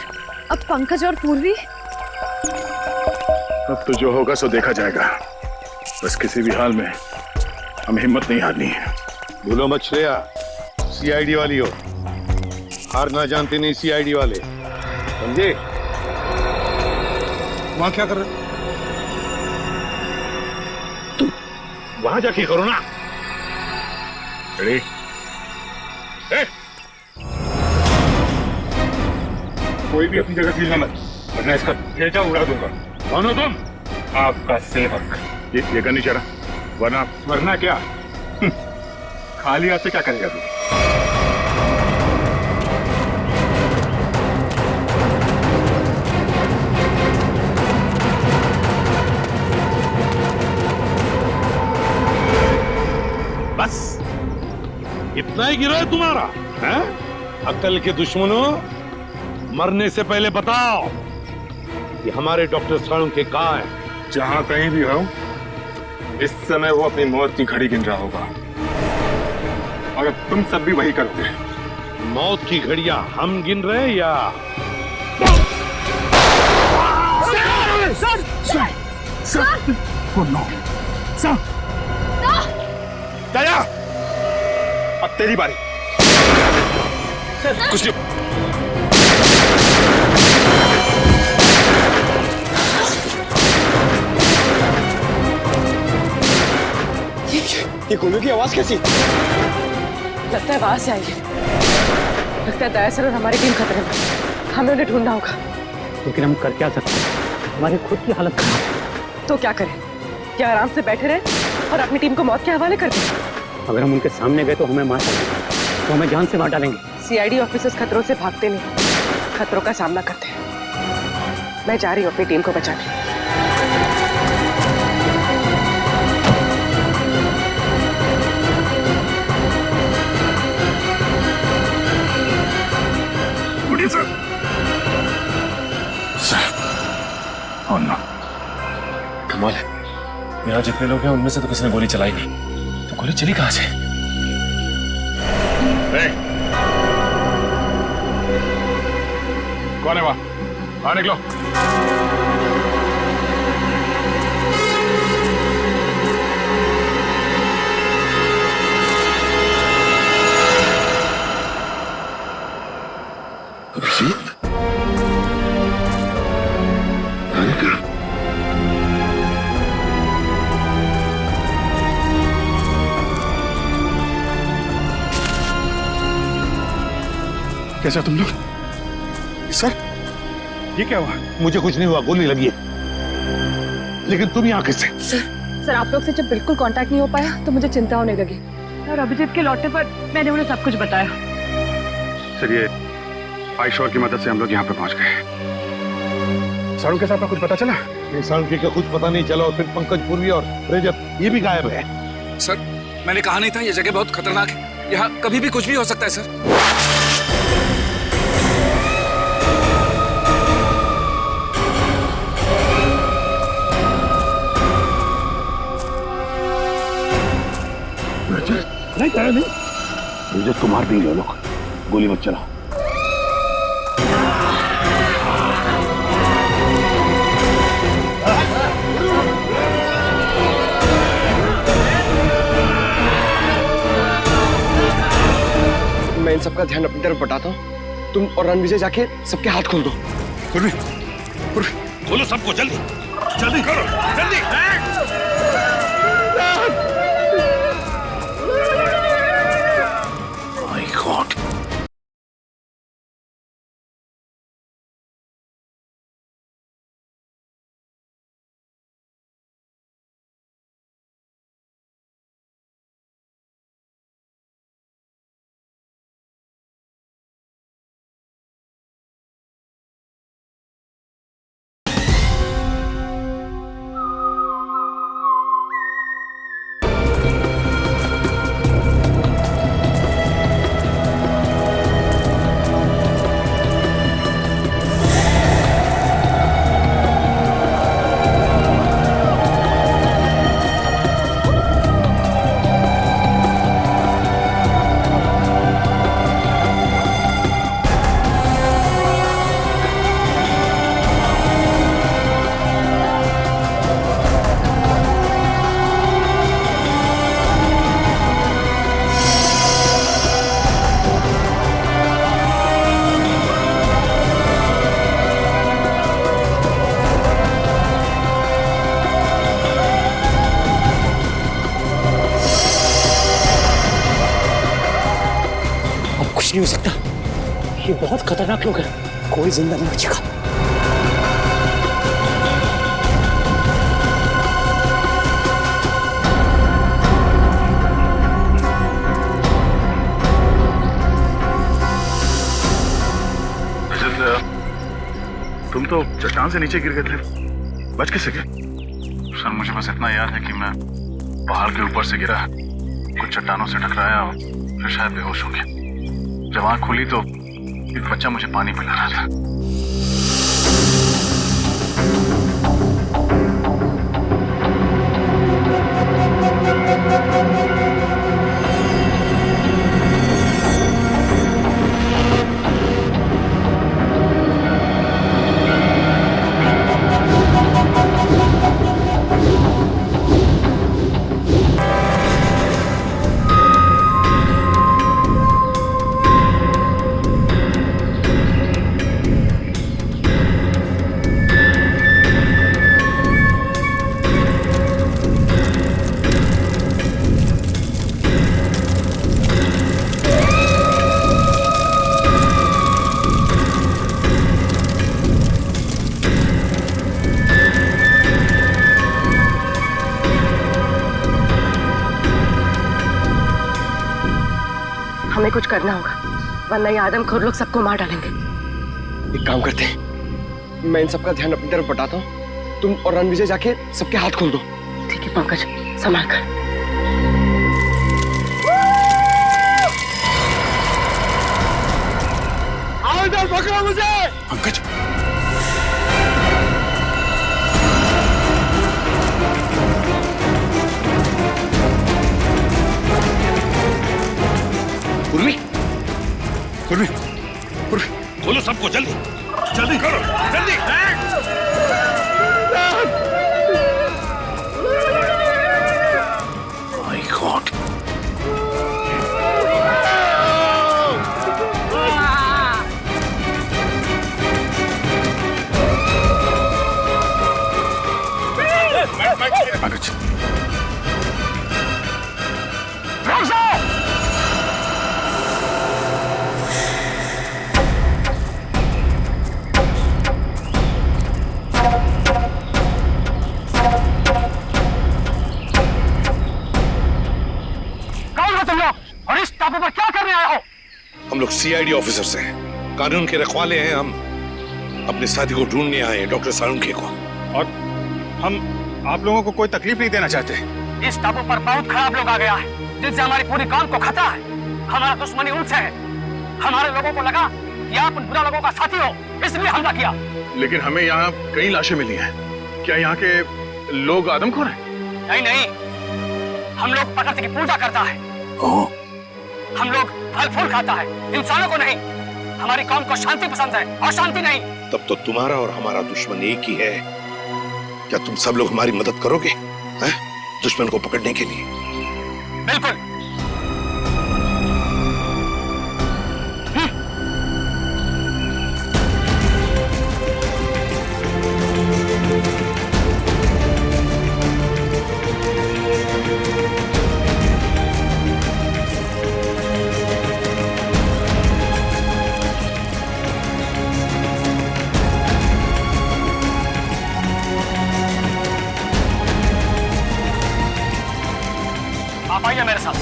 अब पंकज और पूर्वी। अब तो जो होगा सो देखा जाएगा। बस किसी भी हाल में हमें हिम्मत नहीं हारनी है। भूलो मत श्रेया, सीआईडी वाली हो, हारना जानते नहीं सीआईडी वाले, समझे? वहां क्या कर रहे? तुम वहां जाके करो ना। रेडी? कोई भी अपनी जगह से हिलना मत, वरना इसका भेजा उड़ा दूंगा। कौन हो तुम? आपका सेवक। ये करनी चाह रहा, वरना क्या? खाली हाथ से क्या करेगा तू? बस इतना ही गिरो है तुम्हारा, हैं? अक्ल के दुश्मनों, मरने से पहले बताओ कि हमारे डॉक्टर सालुंखे कहाँ है? जहां कहीं भी हो, इस समय वो अपनी मौत की घड़ी गिन रहा होगा, और अब तुम सब भी वही करते हैं। मौत की घड़ियां हम गिन रहे हैं या? दया, अब तेरी बारी। कुछ नहीं। ये गोलियों की आवाज कैसी? लगता है वहां से आई है। लगता है दया सर और हमारी टीम खतरे में। हमें उन्हें ढूंढना होगा। लेकिन हम कर क्या सकते हैं? हमारी खुद की हालत खराब है। तो क्या करें? क्या आराम से बैठे रहे और अपनी टीम को मौत के हवाले कर दें? अगर हम उनके सामने गए तो हमें मार डालेंगे, तो हमें जान से मार डालेंगे। सीआईडी ऑफिसर्स खतरों से भागते नहीं, खतरों का सामना करते हैं। मैं जा रही हूँ अपनी टीम को बचाने। कमाल है, यहाँ जितने लोग हैं उनमें से तो किसी ने गोली चलाई नहीं, तो गोली चली कहाँ से? कौन है वहां? हाँ, निकलो। अभिजीत, कैसा तुम लोग? सर, ये क्या हुआ? मुझे कुछ नहीं हुआ, गोली लगी है। लेकिन तुम यहाँ किससे? सर, आप लोग से जब बिल्कुल कांटेक्ट नहीं हो पाया तो मुझे चिंता होने लगी। और अभिजीत के लौटने पर मैंने उन्हें सब कुछ बताया। सर, ये आईशोर की मदद से हम लोग यहाँ पे पहुंच गए। सालुंखे साहब का कुछ पता चला? सालुंखे का कुछ पता नहीं चला, और फिर पंकज, पूर्वी और रजत ये भी गायब है। सर, मैंने कहा नहीं था ये जगह बहुत खतरनाक है। यहाँ कभी भी कुछ भी हो सकता है सर। नहीं कहा नहीं, मुझे तो मार देंगे लोग, गोली मत चला। मैं इन सबका ध्यान अपनी तरफ बटाता हूँ, तुम और रणविजय जाके सबके हाथ खोल दो। खोलो सबको, जल्दी जल्दी करो, जल्दी। माय गॉड, नहीं हो सकता, ये बहुत खतरनाक लोग हैं, कोई जिंदा नहीं बचेगा। तुम तो चट्टान से नीचे गिर गए थे, बच कैसे गए? सर मुझे बस इतना याद है कि मैं पहाड़ के ऊपर से गिरा, कुछ चट्टानों से टकराया और फिर शायद बेहोश हो गया। जब आँख खुली तो एक बच्चा मुझे पानी पिला रहा था। हमें कुछ करना होगा, वरना ये आदमखोर लोग सबको मार डालेंगे। एक काम करते हैं, मैं इन सबका ध्यान अपनी तरफ बटाता हूँ, तुम और रणविजय जाके सबके हाथ खोल दो। ठीक है पंकज, संभाल कर। आओ इधर, पकड़ो मुझे। पंकज, पूर्वी, खोलो सबको, जल्दी जल्दी करो, जल्दी। माय गॉड, पंकज, और इस टापू पर क्या करने आए हो? हम लोग सीआईडी ऑफिसर्स हैं, कानून के रखवाले हैं। हम अपने साथी को ढूंढने आए हैं, डॉक्टर साळुंखे को। और हम आप लोगों को कोई तकलीफ नहीं देना चाहते। इस टापू पर बहुत खराब लोग आ गया है, जिनसे हमारी पूरी काम को खतरा है। हमारा दुश्मनी उनसे है। हमारे लोगों को लगा कि आप उन बुरा लोगों का साथी हो, इसलिए हमला किया। लेकिन हमें यहाँ कई लाशें मिली हैं। क्या यहाँ के लोग आदमखोर हैं? नहीं नहीं, हम लोग प्रकृति की पूजा करता है। हम लोग फल फूल खाता है, इंसानों को नहीं। हमारी कौम को शांति पसंद है और शांति नहीं। तब तो तुम्हारा और हमारा दुश्मन एक ही है। क्या तुम सब लोग हमारी मदद करोगे हैं? दुश्मन को पकड़ने के लिए? बिल्कुल। आप आइए मेरे साथ।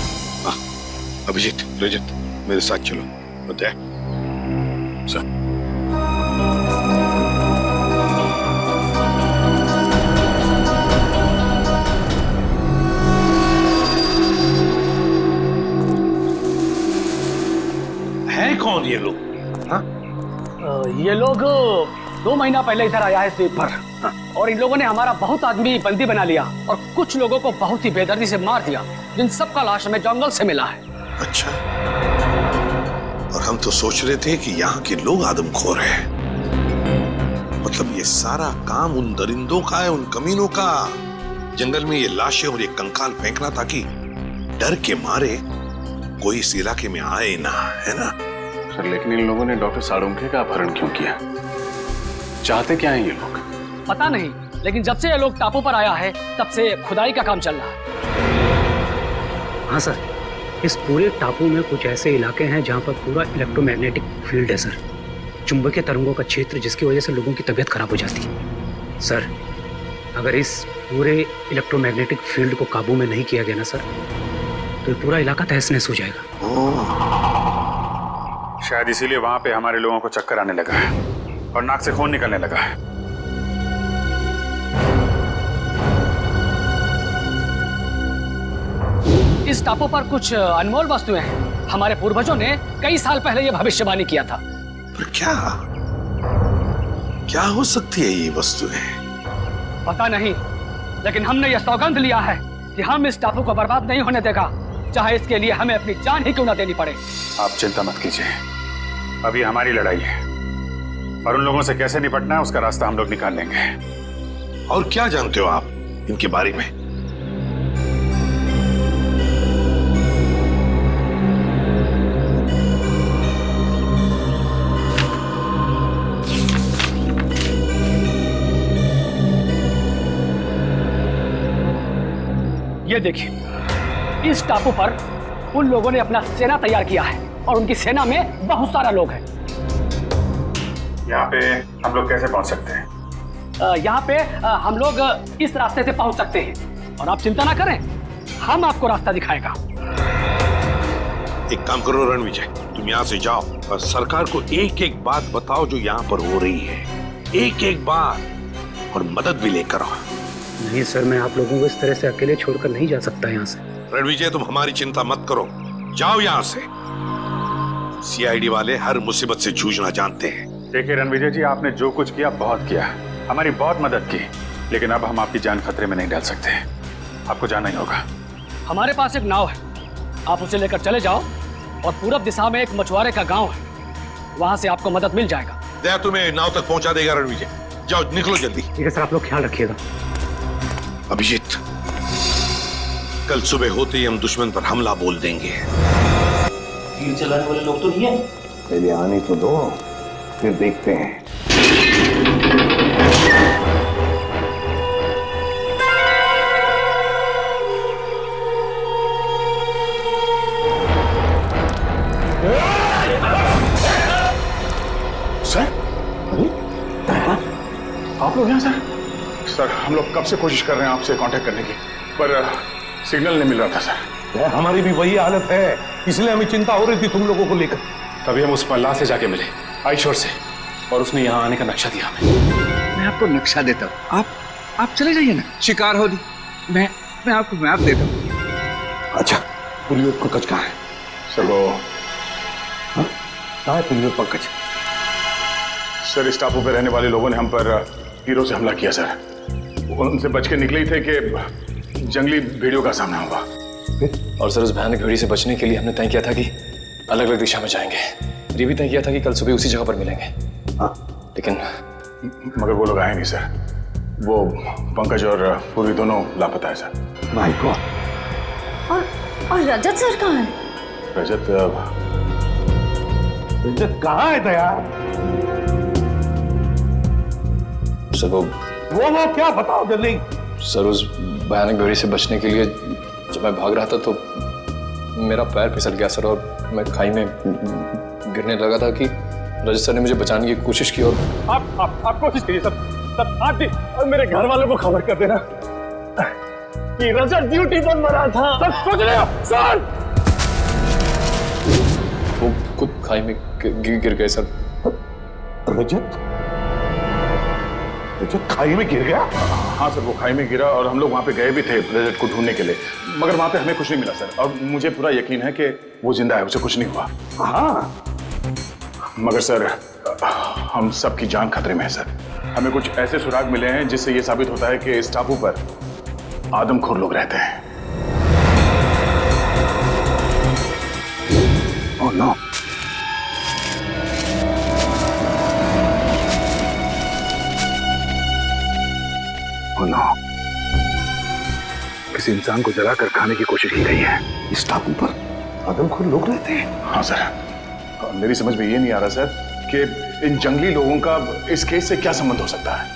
अभिजीत, रजत, मेरे साथ चलो। बताए सर। है कौन ये लोग? ये लोग 2 महीना पहले इधर आया है इस द्वीप पर, और इन लोगों ने हमारा बहुत आदमी बंदी बना लिया और कुछ लोगों को बहुत ही बेदर्दी से मार दिया, जिन सबका लाश हमें जंगल से मिला है। अच्छा, और हम तो सोच रहे थे कि यहाँ के लोग आदमखोर हैं। मतलब ये सारा काम उन दरिंदों का है, उन कमीनों का। जंगल में ये लाशें और ये कंकाल फेंकना ताकि डर के मारे कोई इस इलाके में आए ना, है ना? सर, लेकिन इन लोगों ने डॉक्टर साळुंखे का अपहरण क्यों किया? चाहते क्या हैं ये लोग? पता नहीं, लेकिन जब से ये लोग टापू पर आया है तब से खुदाई का काम चल रहा है। हाँ सर, इस पूरे टापू में कुछ ऐसे इलाके हैं जहाँ पर पूरा इलेक्ट्रोमैग्नेटिक फील्ड है सर। चुंबकीय तरंगों का क्षेत्र, जिसकी वजह से लोगों की तबीयत खराब हो जाती है। सर, अगर इस पूरे इलेक्ट्रोमैग्नेटिक फील्ड को काबू में नहीं किया गया ना सर, तो ये पूरा इलाका तहस नहस हो जाएगा। शायद इसीलिए वहां पे हमारे लोगों को चक्कर आने लगा है और नाक से खून निकलने लगा है। इस टापू पर कुछ अनमोल वस्तुएं हैं। हमारे पूर्वजों ने कई साल पहले यह भविष्यवाणी किया था। पर क्या हो सकती है ये वस्तुएं? पता नहीं, लेकिन हमने यह सौगंध लिया है कि हम इस टापू को बर्बाद नहीं होने देगा, चाहे इसके लिए हमें अपनी जान ही क्यों ना देनी पड़े। आप चिंता मत कीजिए, अभी हमारी लड़ाई है और उन लोगों से कैसे निपटना है उसका रास्ता हम लोग निकाल लेंगे। और क्या जानते हो आप इनके बारे में? ये देखिए, इस टापू पर उन लोगों ने अपना सेना तैयार किया है और उनकी सेना में बहुत सारा लोग हैं। यहाँ पे हम लोग कैसे पहुंच सकते हैं? यहाँ पे हम लोग इस रास्ते से पहुंच सकते हैं, और आप चिंता ना करें, हम आपको रास्ता दिखाएगा। एक काम करो रणविजय, तुम यहाँ से जाओ और सरकार को एक एक बात बताओ जो यहाँ पर हो रही है, एक एक बात, और मदद भी लेकर आओ। नहीं सर, मैं आप लोगों को इस तरह से अकेले छोड़कर नहीं जा सकता यहाँ से। रणविजय, तुम हमारी चिंता मत करो, जाओ यहाँ से। सीआईडी वाले हर मुसीबत से जूझना जानते हैं। देखिए रणविजय जी, आपने जो कुछ किया बहुत किया, हमारी बहुत मदद की, लेकिन अब हम आपकी जान खतरे में नहीं डाल सकते। आपको जाना ही होगा। हमारे पास एक नाव है, आप उसे लेकर चले जाओ, और पूरब दिशा में एक मछुआरे का गांव है, वहां से आपको मदद मिल जाएगा। दया तुम्हें नाव तक पहुंचा देगा रणविजय। जाओ, निकलो जल्दी। ठीक है सर, आप लोग ख्याल रखिएगा। अभिजीत, कल सुबह होते ही हम दुश्मन पर हमला बोल देंगे। तीर चलाने वाले लोग तो नहीं है? पहले आने तो दो, फिर देखते हैं। सर, आप लोग यहाँ सर? सर, हम लोग कब से कोशिश कर रहे हैं आपसे कांटेक्ट करने की, पर सिग्नल नहीं मिल रहा था सर। हमारी भी वही हालत है, इसलिए हमें चिंता हो रही थी तुम लोगों को लेकर। तभी हम उस मल्लाह से जाके मिले, आईशोर से, और उसने यहाँ आने का नक्शा दिया हमें। मैं आपको नक्शा देता हूँ, आप चले जाइए ना। शिकार होली, मैं आपको मैप देता हूँ। अच्छा, पुलियो को कच कहाँ है? सर वो कहाँ है पुलिस में पंकज? सर इस टापू पे रहने वाले लोगों ने हम पर तीरों से हमला किया सर। उनसे बच के निकले ही थे कि जंगली भेड़ियों का सामना हुआ। और सर उस भयानक भेड़ी से बचने के लिए हमने तय किया था कि अलग अलग दिशा में जाएंगे। ये भी तय किया था कि कल सुबह उसी जगह पर मिलेंगे। लेकिन मगर वो लोग आए नहीं सर। वो पंकज और पूर्वी दोनों लापता है सर। My God. और रजत सर कहाँ है? रजत कहाँ है दया? सर वो क्या बताओ जल्दी। सर उस भयानक भेड़ी से बचने के लिए जब मैं भाग रहा था तो मेरा पैर फिसल गया सर, और मैं खाई में गिरने लगा था कि रजत सर ने मुझे बचाने की कोशिश की। और आप कोशिश कीजिए सर। आप भी और मेरे घर वालों को खबर कर देना कि रजत ड्यूटी पर मरा था। सर सोच रहे हो सर? वो खुद खाई में गिर गए सर। रजत खाई में गिर गया? हाँ सर वो खाई में गिरा और हम लोग वहाँ पे गए भी थे रजत को ढूंढने के लिए, मगर वहाँ पे हमें कुछ नहीं मिला सर। और मुझे पूरा यकीन है कि वो जिंदा है, उसे कुछ नहीं हुआ। हाँ मगर सर हम सबकी जान खतरे में है सर। हमें कुछ ऐसे सुराग मिले हैं जिससे ये साबित होता है कि इस टापू पर आदमखोर लोग रहते हैं। Oh no. Oh no. किसी इंसान को जलाकर खाने की कोशिश की गई है। इस टापू पर आदमखोर लोग रहते हैं? हाँ सर। मेरी समझ में ये नहीं आ रहा सर कि इन जंगली लोगों का इस केस से क्या संबंध हो सकता है,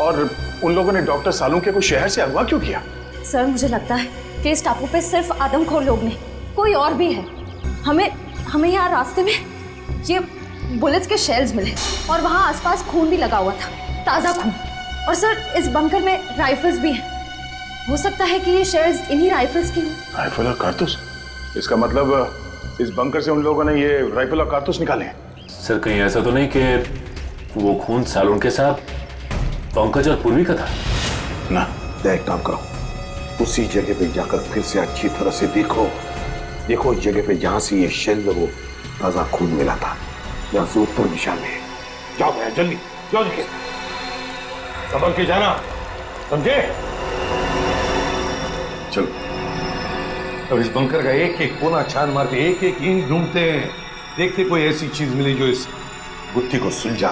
और उन लोगों ने डॉक्टर सालुंखे को शहर से अगवा क्यों किया? सर मुझे लगता है कि इस टापू पे सिर्फ आदमखोर लोग नहीं, कोई और भी है। हमें यहाँ रास्ते में ये बुलेट्स के शेल्स मिले और वहाँ आसपास खून भी लगा हुआ था, ताज़ा खून। और सर इस बंकर में राइफल्स भी हैं। हो सकता है कि ये शेल्स इन्हीं राइफल्स की हो। राइफल और कारतूस? इसका मतलब इस बंकर से उन लोगों ने ये राइफल और कारतूस निकाले? सर कहीं ऐसा तो नहीं कि वो खून सालुंखे साहब पंकज और पूर्वी का था? ना। एक काम करो, उसी जगह पे जाकर फिर से अच्छी तरह से देखो उस जगह पे जहां से ये शेल में वो ताजा खून मिला था, यहाँ से उत्तर दिशा में। जाओ भैया जल्दी जाओ, देखिए संभल के जाना, समझे? चलो। अब इस बंकर का एक एक कोना छान मार के एक एक ईंट ढूंढते हैं, देखते कोई ऐसी चीज मिले जो इस गुत्थी को सुलझा